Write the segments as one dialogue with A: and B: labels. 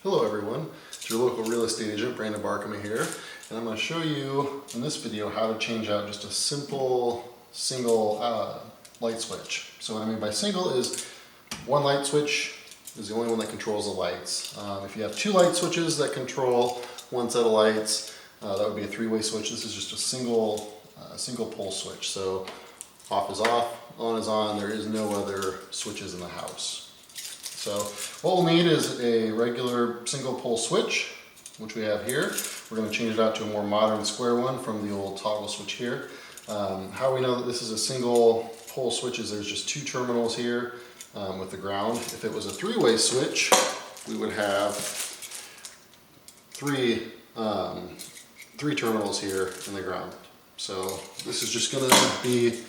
A: Hello everyone, it's your local real estate agent, Brandon Barkema here, and I'm going to show you in this video how to change out just a simple single light switch. So what I mean by single is one light switch is the only one that controls the lights. If you have two light switches that control one set of lights, that would be a three-way switch. This is just a single pole switch. So off is off, on is on, there is no other switches in the house. So what we'll need is a regular single pole switch, which we have here. We're going to change it out to a more modern square one from the old toggle switch here. How we know that this is a single pole switch is there's just two terminals here with the ground. If it was a three-way switch, we would have three terminals here in the ground. So this is just going to be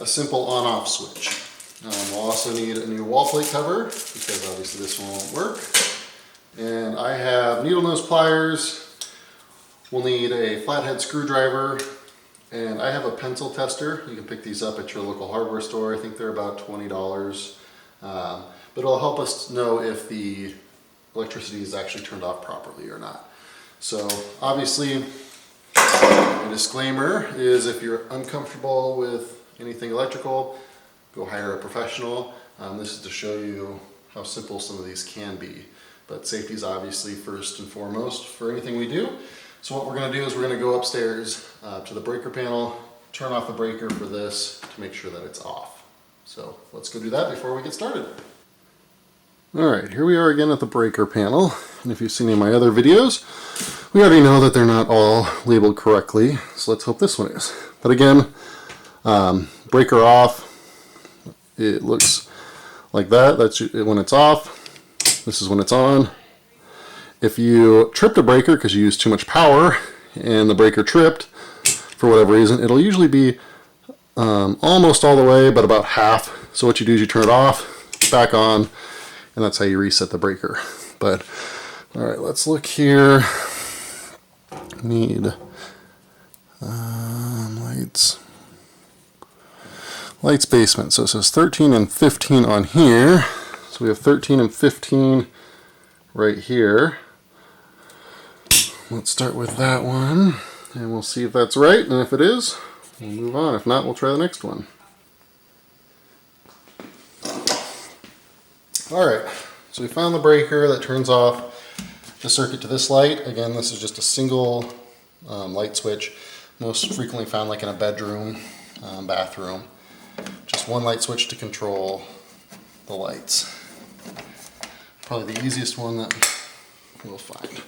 A: a simple on-off switch. We'll also need a new wall plate cover because obviously this one won't work. And I have needle nose pliers. We'll need a flathead screwdriver. And I have a pencil tester. You can pick these up at your local hardware store. I think they're about $20. But it'll help us know if the electricity is actually turned off properly or not. So obviously, a disclaimer is if you're uncomfortable with anything electrical, go hire a professional. This is to show you how simple some of these can be. But safety is obviously first and foremost for anything we do. So what we're going to do is we're going to go upstairs to the breaker panel, turn off the breaker for this to make sure that it's off. So let's go do that before we get started. Alright, here we are again at the breaker panel. And if you've seen any of my other videos, we already know that they're not all labeled correctly. So let's hope this one is. But again, breaker off. It looks like that. That's when it's off. This is when it's on. If you tripped a breaker because you used too much power and the breaker tripped for whatever reason, it'll usually be almost all the way, but about half. So what you do is you turn it off, back on, and that's how you reset the breaker. But all right, let's look here. Need lights. Lights basement. So it says 13 and 15 on here. So we have 13 and 15 right here. Let's start with that one and we'll see if that's right, and if it is, we'll move on. If not, we'll try the next one. Alright, so we found the breaker that turns off the circuit to this light. Again, this is just a single light switch, most frequently found like in a bedroom, bathroom. Just one light switch to control the lights. Probably the easiest one that we'll find.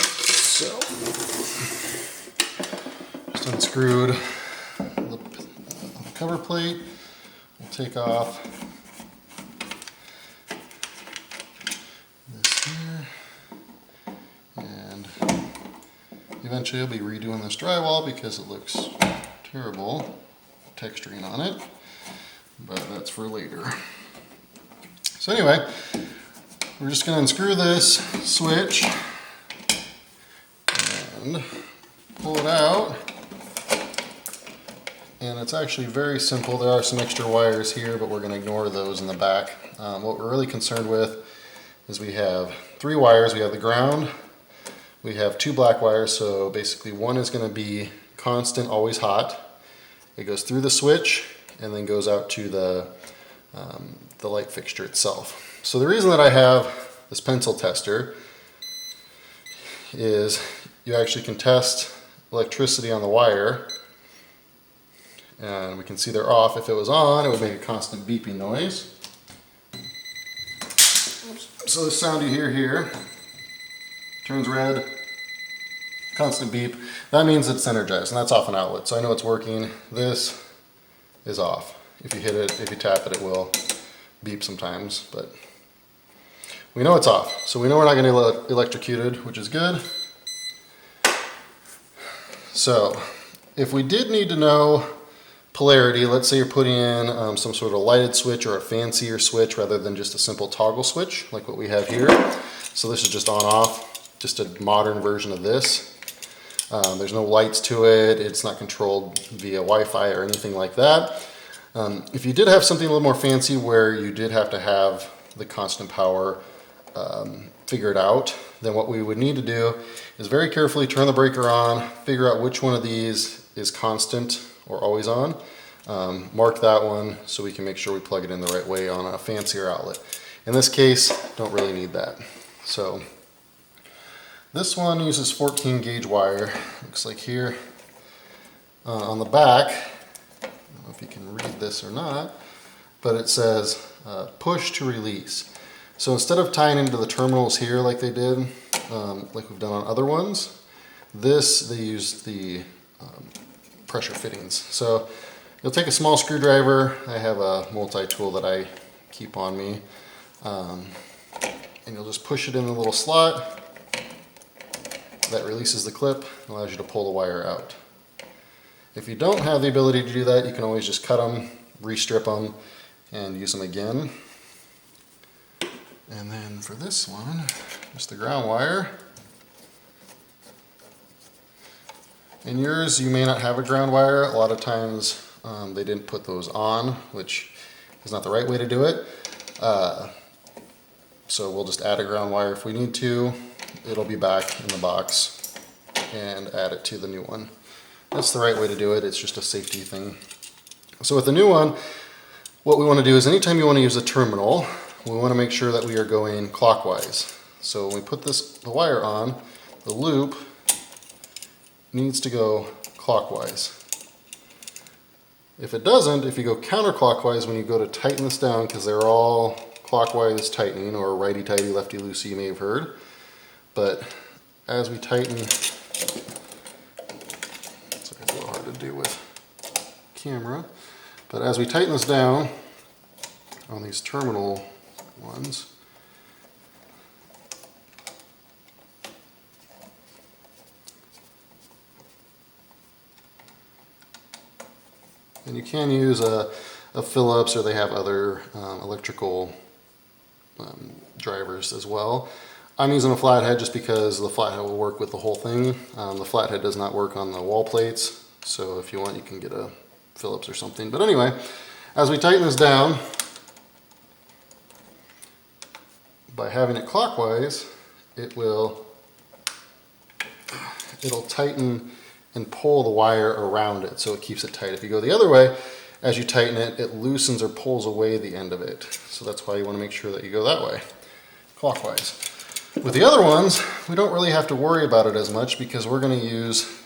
A: So, just unscrewed the cover plate. We'll take off this here. And eventually I'll be redoing this drywall because it looks terrible texturing on it. But that's for later. So anyway, we're just going to unscrew this switch and pull it out. And it's actually very simple. There are some extra wires here, but we're going to ignore those in the back. What we're really concerned with is we have three wires. We have the ground, we have two black wires, so basically one is going to be constant, always hot. It goes through the switch and then goes out to the light fixture itself. So the reason that I have this pencil tester is you actually can test electricity on the wire, and we can see they're off. If it was on, it would make a constant beeping noise. So the sound you hear here turns red, constant beep. That means it's energized, and that's off an outlet. So I know it's working. This is off. If you hit it, if you tap it, it will beep sometimes, but we know it's off. So we know we're not going to get electrocuted, which is good. So if we did need to know polarity, let's say you're putting in some sort of lighted switch or a fancier switch rather than just a simple toggle switch like what we have here. So this is just on off, just a modern version of this. There's no lights to it, it's not controlled via Wi-Fi or anything like that. If you did have something a little more fancy where you did have to have the constant power figure it out, then what we would need to do is very carefully turn the breaker on, figure out which one of these is constant or always on, mark that one so we can make sure we plug it in the right way on a fancier outlet. In this case, don't really need that. So this one uses 14 gauge wire, looks like here. On the back, I don't know if you can read this or not, but it says push to release. So instead of tying into the terminals here like they did, like we've done on other ones, they use the pressure fittings. So you'll take a small screwdriver. I have a multi-tool that I keep on me. And you'll just push it in the little slot. That releases the clip, allows you to pull the wire out. If you don't have the ability to do that, you can always just cut them, re-strip them, and use them again. And then for this one, just the ground wire. In yours, you may not have a ground wire. A lot of times they didn't put those on, which is not the right way to do it. So we'll just add a ground wire if we need to. It'll be back in the box and add it to the new one. That's the right way to do it. It's just a safety thing. So with the new one, what we want to do is anytime you want to use a terminal, we want to make sure that we are going clockwise. So when we put the wire on, the loop needs to go clockwise. If it doesn't, if you go counterclockwise when you go to tighten this down, because they're all clockwise tightening, or righty-tighty, lefty-loosey, you may have heard. But as we tighten, it's a little hard to do with camera, but as we tighten this down on these terminal ones, and you can use a Phillips, or they have other electrical drivers as well. I'm using a flathead just because the flathead will work with the whole thing. The flathead does not work on the wall plates, so if you want, you can get a Phillips or something. But anyway, as we tighten this down, by having it clockwise, it'll tighten and pull the wire around it, so it keeps it tight. If you go the other way, as you tighten it, it loosens or pulls away the end of it. So that's why you want to make sure that you go that way, clockwise. With the other ones, we don't really have to worry about it as much because we're going to use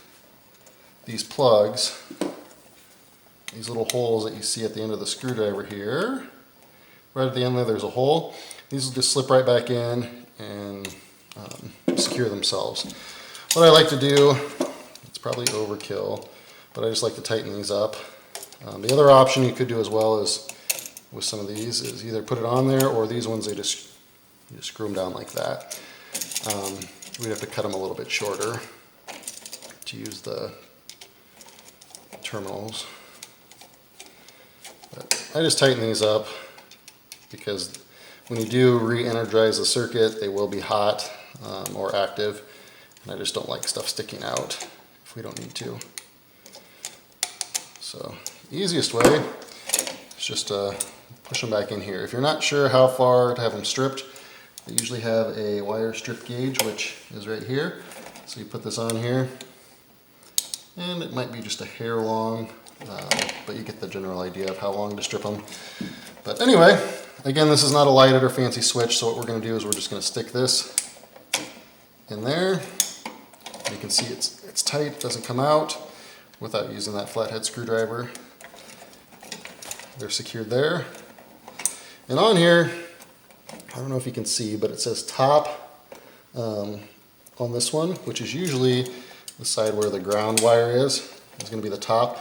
A: these plugs, these little holes that you see at the end of the screwdriver here. Right at the end there's a hole. These will just slip right back in and secure themselves. What I like to do, it's probably overkill, but I just like to tighten these up. The other option you could do as well is with some of these is either put it on there, or these ones, you just screw them down like that. We'd have to cut them a little bit shorter to use the terminals. But I just tighten these up because when you do re-energize the circuit, they will be hot or active, and I just don't like stuff sticking out if we don't need to. So the easiest way is just push them back in here. If you're not sure how far to have them stripped, they usually have a wire strip gauge, which is right here. So you put this on here, and it might be just a hair long, but you get the general idea of how long to strip them. But anyway, again, this is not a lighted or fancy switch, so what we're going to do is we're just going to stick this in there. You can see it's tight, it doesn't come out without using that flathead screwdriver. They're secured there. And on here, I don't know if you can see, but it says top on this one, which is usually the side where the ground wire is going to be the top.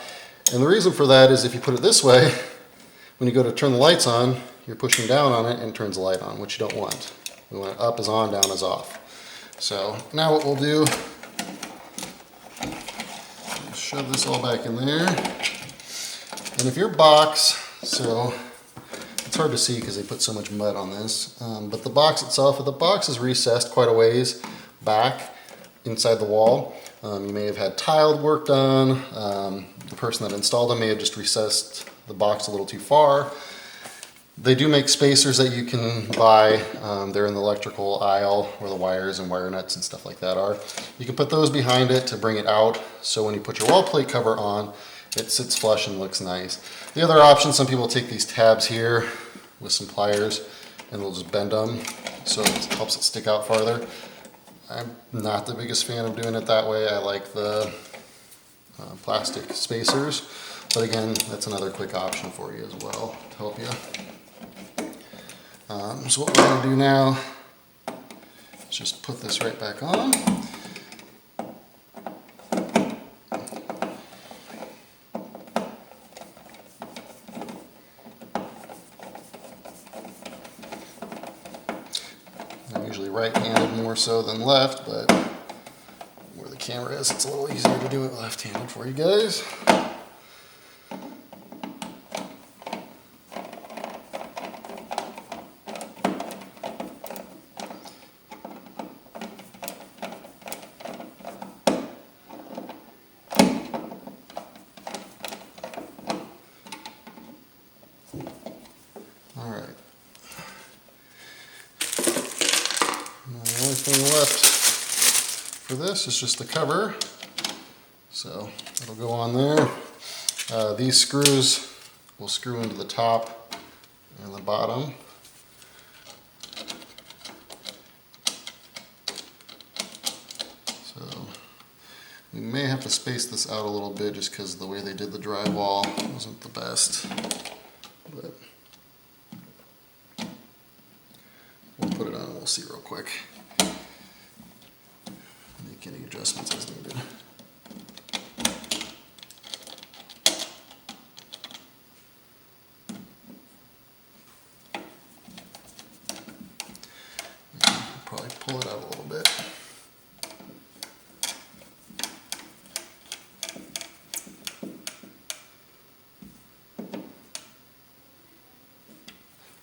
A: And the reason for that is if you put it this way, when you go to turn the lights on, you're pushing down on it and it turns the light on, which you don't want. We want it up is on, down is off. So now what we'll do, shove this all back in there. And if your box, so it's hard to see because they put so much mud on this, but the box itself, if the box is recessed quite a ways back inside the wall, you may have had tiled work done. The person that installed them may have just recessed the box a little too far. They do make spacers that you can buy. They're in the electrical aisle where the wires and wire nuts and stuff like that are. You can put those behind it to bring it out, so when you put your wall plate cover on, it sits flush and looks nice. The other option, some people take these tabs here with some pliers and they'll just bend them so it helps it stick out farther. I'm not the biggest fan of doing it that way. I like the plastic spacers, but again, that's another quick option for you as well to help you. So what we're going to do now is just put this right back on. I'm usually right-handed more so than left, but where the camera is, it's a little easier to do it left-handed for you guys. All right. Now the only thing left for this is just the cover. So it'll go on there. These screws will screw into the top and the bottom. So we may have to space this out a little bit just because the way they did the drywall wasn't the best. But we'll put it on and we'll see real quick. Make any adjustments as needed. Probably pull it out a little bit.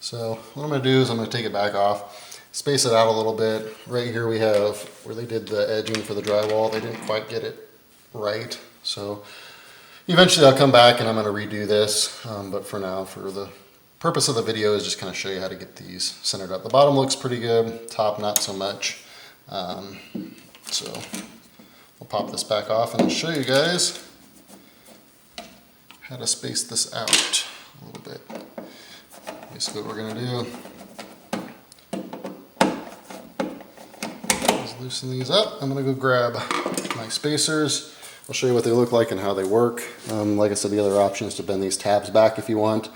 A: So what I'm going to do is I'm going to take it back off, space it out a little bit. Right here we have where they did the edging for the drywall. They didn't quite get it right. So eventually I'll come back and I'm going to redo this. But for now, for the purpose of the video, is just kind of show you how to get these centered up. The bottom looks pretty good, top not so much. So we'll pop this back off and I'll show you guys how to space this out a little bit. Basically what we're going to do is loosen these up. I'm going to go grab my spacers. I'll show you what they look like and how they work. Like I said, the other option is to bend these tabs back if you want.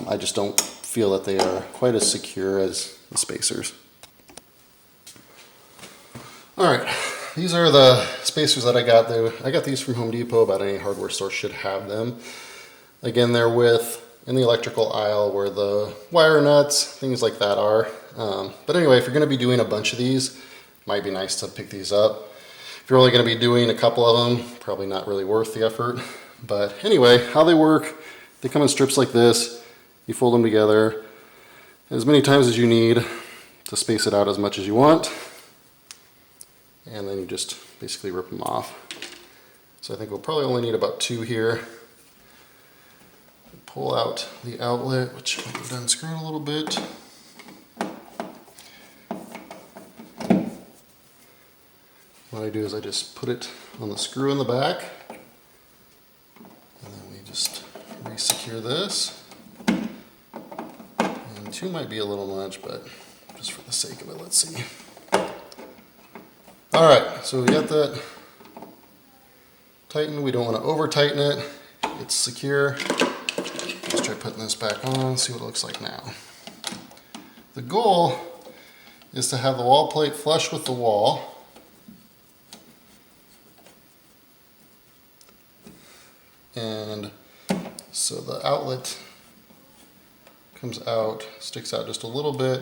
A: I just don't feel that they are quite as secure as the spacers. Alright, these are the spacers that I got. I got these from Home Depot. About any hardware store should have them. Again, they're in the electrical aisle where the wire nuts, things like that are. But anyway, if you're going to be doing a bunch of these, it might be nice to pick these up. If you're only going to be doing a couple of them, probably not really worth the effort. But anyway, how they work, they come in strips like this. You fold them together as many times as you need to space it out as much as you want. And then you just basically rip them off. So I think we'll probably only need about 2 here. Pull out the outlet, which I've unscrewed a little bit. What I do is I just put it on the screw in the back, and then we just re-secure this. And 2 might be a little much, but just for the sake of it, let's see. Alright, so we got that tightened. We don't want to over tighten it. It's secure. Let's try putting this back on, see what it looks like now. The goal is to have the wall plate flush with the wall. And so the outlet comes out, sticks out just a little bit.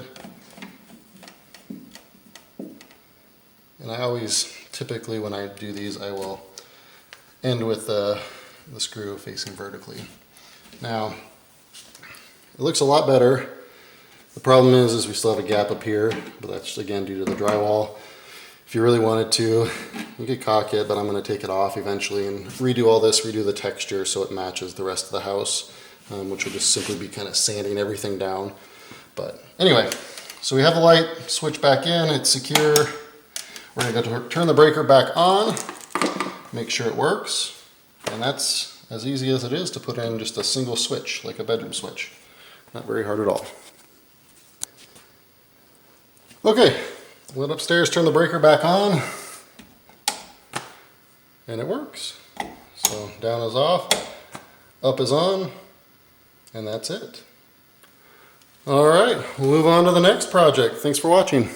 A: And I always, typically when I do these, I will end with the screw facing vertically. Now, it looks a lot better. The problem is we still have a gap up here, but that's again due to the drywall. If you really wanted to, you could caulk it, but I'm going to take it off eventually and redo all this, redo the texture so it matches the rest of the house. which will just simply be kind of sanding everything down. But anyway, so we have the light switch back in, it's secure. We're going to turn the breaker back on, make sure it works, and that's as easy as it is to put in just a single switch, like a bedroom switch. Not very hard at all. Okay, went upstairs, turn the breaker back on, and it works. So down is off, up is on, and that's it. All right, we'll move on to the next project. Thanks for watching.